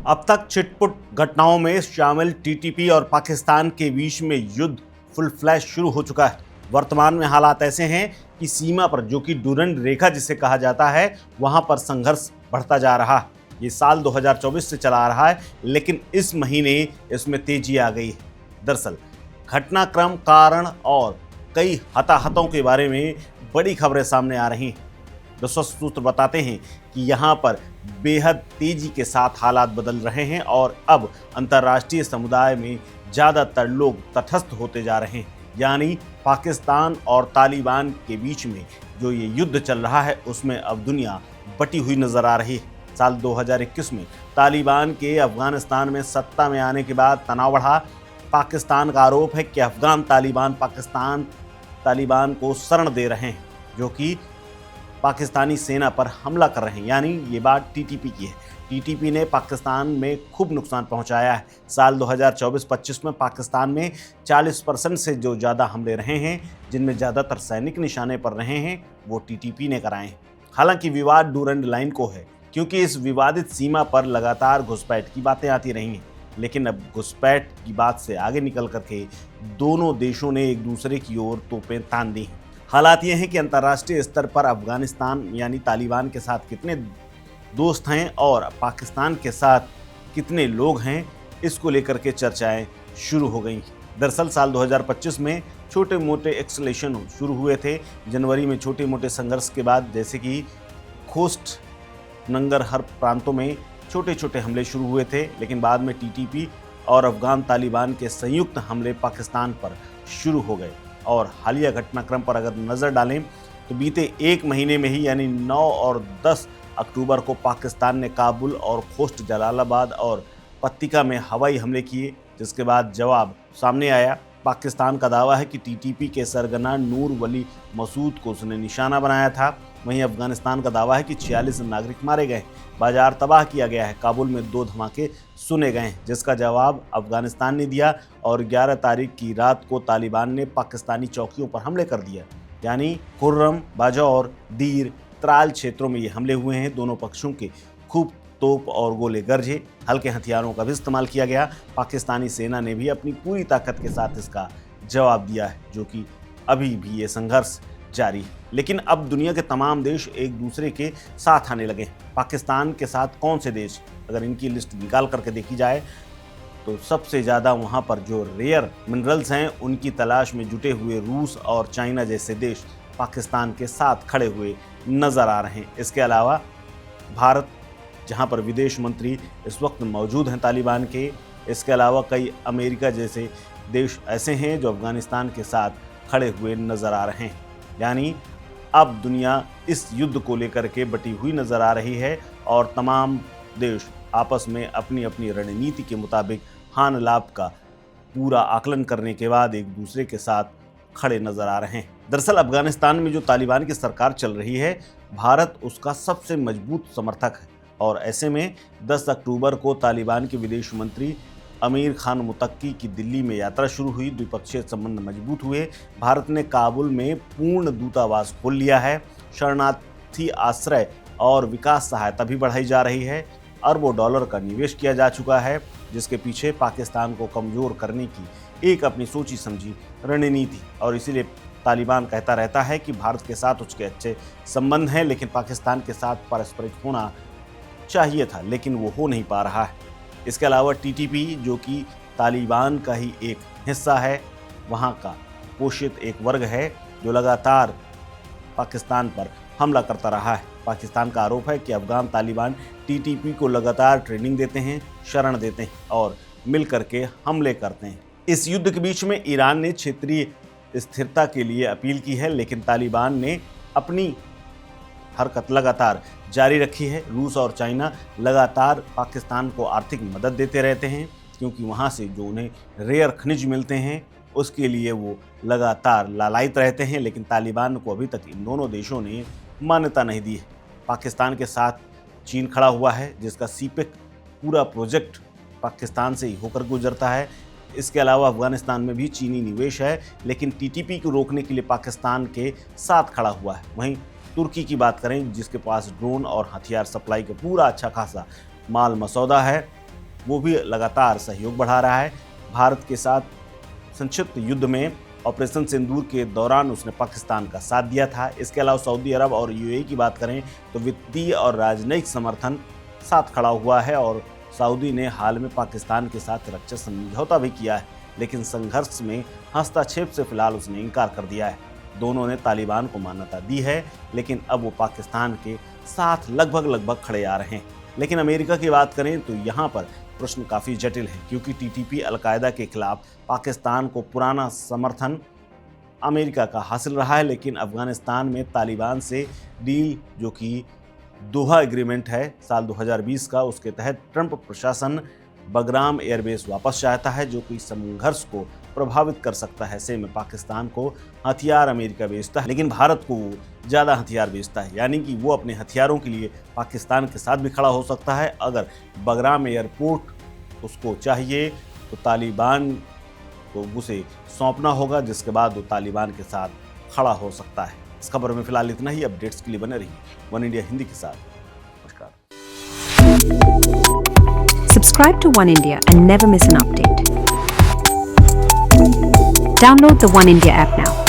अब तक छिटपुट घटनाओं में शामिल टीटीपी और पाकिस्तान के बीच में युद्ध फुल फ्लैश शुरू हो चुका है। वर्तमान में हालात ऐसे हैं कि सीमा पर, जो कि डुरंड रेखा जिसे कहा जाता है, वहां पर संघर्ष बढ़ता जा रहा है। ये साल 2024 से चला आ रहा है, लेकिन इस महीने इसमें तेजी आ गई है। दरअसल घटनाक्रम, कारण और कई हताहतों के बारे में बड़ी खबरें सामने आ रही हैं। विश्वस्त सूत्र बताते हैं कि यहाँ पर बेहद तेजी के साथ हालात बदल रहे हैं और अब अंतर्राष्ट्रीय समुदाय में ज़्यादातर लोग तटस्थ होते जा रहे हैं। यानी पाकिस्तान और तालिबान के बीच में जो ये युद्ध चल रहा है, उसमें अब दुनिया बटी हुई नजर आ रही है। साल 2021 में तालिबान के अफगानिस्तान में सत्ता में आने के बाद तनाव बढ़ा। पाकिस्तान का आरोप है कि अफगान तालिबान को शरण दे रहे हैं, जो कि पाकिस्तानी सेना पर हमला कर रहे हैं। यानी ये बात टीटीपी की है। टीटीपी ने पाकिस्तान में खूब नुकसान पहुंचाया है। साल 2024-25 में पाकिस्तान में 40% से जो ज़्यादा हमले रहे हैं, जिनमें ज़्यादातर सैनिक निशाने पर रहे हैं, वो टीटीपी ने कराए हैं। हालांकि विवाद डुरंड लाइन को है, क्योंकि इस विवादित सीमा पर लगातार घुसपैठ की बातें आती रही हैं। लेकिन अब घुसपैठ की बात से आगे निकल करके दोनों देशों ने एक दूसरे की ओर तोपें तान दी हैं। हालात ये हैं कि अंतर्राष्ट्रीय स्तर पर अफगानिस्तान यानी तालिबान के साथ कितने दोस्त हैं और पाकिस्तान के साथ कितने लोग हैं, इसको लेकर के चर्चाएं शुरू हो गई। दरअसल साल 2025 में छोटे मोटे एक्सलेशन शुरू हुए थे। जनवरी में छोटे मोटे संघर्ष के बाद, जैसे कि खोस्ट, नंगरहर प्रांतों में छोटे छोटे हमले शुरू हुए थे, लेकिन बाद में टीटीपी और अफगान तालिबान के संयुक्त हमले पाकिस्तान पर शुरू हो गए। और हालिया घटनाक्रम पर अगर नज़र डालें तो बीते एक महीने में ही, यानी 9 और 10 अक्टूबर को पाकिस्तान ने काबुल और खोस्ट, जलालाबाद और पत्तिका में हवाई हमले किए, जिसके बाद जवाब सामने आया। पाकिस्तान का दावा है कि टीटीपी के सरगना नूर वली मसूद को उसने निशाना बनाया था। वहीं अफगानिस्तान का दावा है कि 46 नागरिक मारे गए, बाजार तबाह किया गया है, काबुल में 2 धमाके सुने गए हैं, जिसका जवाब अफगानिस्तान ने दिया। और 11 तारीख की रात को तालिबान ने पाकिस्तानी चौकियों पर हमले कर दिया। यानी खुर्रम, बाजौर, दीर, त्राल क्षेत्रों में ये हमले हुए हैं। दोनों पक्षों के खूब तोप और गोले गरजे, हल्के हथियारों का भी इस्तेमाल किया गया। पाकिस्तानी सेना ने भी अपनी पूरी ताकत के साथ इसका जवाब दिया है, जो कि अभी भी ये संघर्ष जारी है। लेकिन अब दुनिया के तमाम देश एक दूसरे के साथ आने लगे। पाकिस्तान के साथ कौन से देश, अगर इनकी लिस्ट निकाल करके देखी जाए तो सबसे ज़्यादा वहाँ पर जो रेयर मिनरल्स हैं, उनकी तलाश में जुटे हुए रूस और चाइना जैसे देश पाकिस्तान के साथ खड़े हुए नज़र आ रहे हैं। इसके अलावा भारत, जहाँ पर विदेश मंत्री इस वक्त मौजूद हैं तालिबान के, इसके अलावा कई अमेरिका जैसे देश ऐसे हैं जो अफगानिस्तान के साथ खड़े हुए नज़र आ रहे हैं। यानी अब दुनिया इस युद्ध को लेकर के बटी हुई नज़र आ रही है और तमाम देश आपस में अपनी अपनी रणनीति के मुताबिक हान लाभ का पूरा आकलन करने के बाद एक दूसरे के साथ खड़े नज़र आ रहे हैं। दरअसल अफगानिस्तान में जो तालिबान की सरकार चल रही है, भारत उसका सबसे मजबूत समर्थक है। और ऐसे में 10 अक्टूबर को तालिबान के विदेश मंत्री अमीर खान मुतक्की की दिल्ली में यात्रा शुरू हुई। द्विपक्षीय संबंध मजबूत हुए। भारत ने काबुल में पूर्ण दूतावास खोल लिया है। शरणार्थी आश्रय और विकास सहायता भी बढ़ाई जा रही है। अरबों डॉलर का निवेश किया जा चुका है, जिसके पीछे पाकिस्तान को कमज़ोर करने की एक अपनी सोची समझी रणनीति। और इसीलिए तालिबान कहता रहता है कि भारत के साथ उसके अच्छे संबंध हैं, लेकिन पाकिस्तान के साथ पारस्परिक होना चाहिए था, लेकिन वो हो नहीं पा रहा है। इसके अलावा टीटीपी, जो कि तालिबान का ही एक हिस्सा है, वहाँ का पोषित एक वर्ग है जो लगातार पाकिस्तान पर हमला करता रहा है। पाकिस्तान का आरोप है कि अफगान तालिबान टीटीपी को लगातार ट्रेनिंग देते हैं, शरण देते हैं और मिल करके हमले करते हैं। इस युद्ध के बीच में ईरान ने क्षेत्रीय स्थिरता के लिए अपील की है, लेकिन तालिबान ने अपनी हरकत लगातार जारी रखी है। रूस और चाइना लगातार पाकिस्तान को आर्थिक मदद देते रहते हैं, क्योंकि वहाँ से जो उन्हें रेयर खनिज मिलते हैं, उसके लिए वो लगातार लालायित रहते हैं। लेकिन तालिबान को अभी तक इन दोनों देशों ने मान्यता नहीं दी है। पाकिस्तान के साथ चीन खड़ा हुआ है, जिसका सीपेक पूरा प्रोजेक्ट पाकिस्तान से ही होकर गुजरता है। इसके अलावा अफगानिस्तान में भी चीनी निवेश है, लेकिन टीटीपी को रोकने के लिए पाकिस्तान के साथ खड़ा हुआ है। वहीं तुर्की की बात करें, जिसके पास ड्रोन और हथियार सप्लाई का पूरा अच्छा खासा माल मसौदा है, वो भी लगातार सहयोग बढ़ा रहा है। भारत के साथ संक्षिप्त युद्ध में ऑपरेशन सिंदूर के दौरान उसने पाकिस्तान का साथ दिया था। इसके अलावा सऊदी अरब और यूएई की बात करें तो वित्तीय और राजनयिक समर्थन साथ खड़ा हुआ है और सऊदी ने हाल में पाकिस्तान के साथ रक्षा समझौता भी किया है, लेकिन संघर्ष में हस्तक्षेप से फिलहाल उसने इनकार कर दिया है। दोनों ने तालिबान को मान्यता दी है, लेकिन अब वो पाकिस्तान के साथ लगभग खड़े आ रहे हैं। लेकिन अमेरिका की बात करें तो यहाँ पर प्रश्न काफ़ी जटिल है, क्योंकि टीटीपी अलकायदा के खिलाफ पाकिस्तान को पुराना समर्थन अमेरिका का हासिल रहा है, लेकिन अफगानिस्तान में तालिबान से डील जो कि दोहा एग्रीमेंट है साल 2020 का, उसके तहत ट्रंप प्रशासन बगराम एयरबेस वापस चाहता है, जो कि संघर्ष को प्रभावित कर सकता है। ऐसे में पाकिस्तान को हथियार अमेरिका बेचता है, लेकिन भारत को ज़्यादा हथियार बेचता है, यानी कि वो अपने हथियारों के लिए पाकिस्तान के साथ भी खड़ा हो सकता है। अगर बगराम एयरपोर्ट उसको चाहिए तो तालिबान को उसे सौंपना होगा, जिसके बाद वो तालिबान के साथ खड़ा हो सकता है। इस खबर में फिलहाल इतना ही। अपडेट्स के लिए बने रहिए वन इंडिया हिंदी के साथ। नमस्कार। Subscribe to One India and never miss an update. Download the One India app now.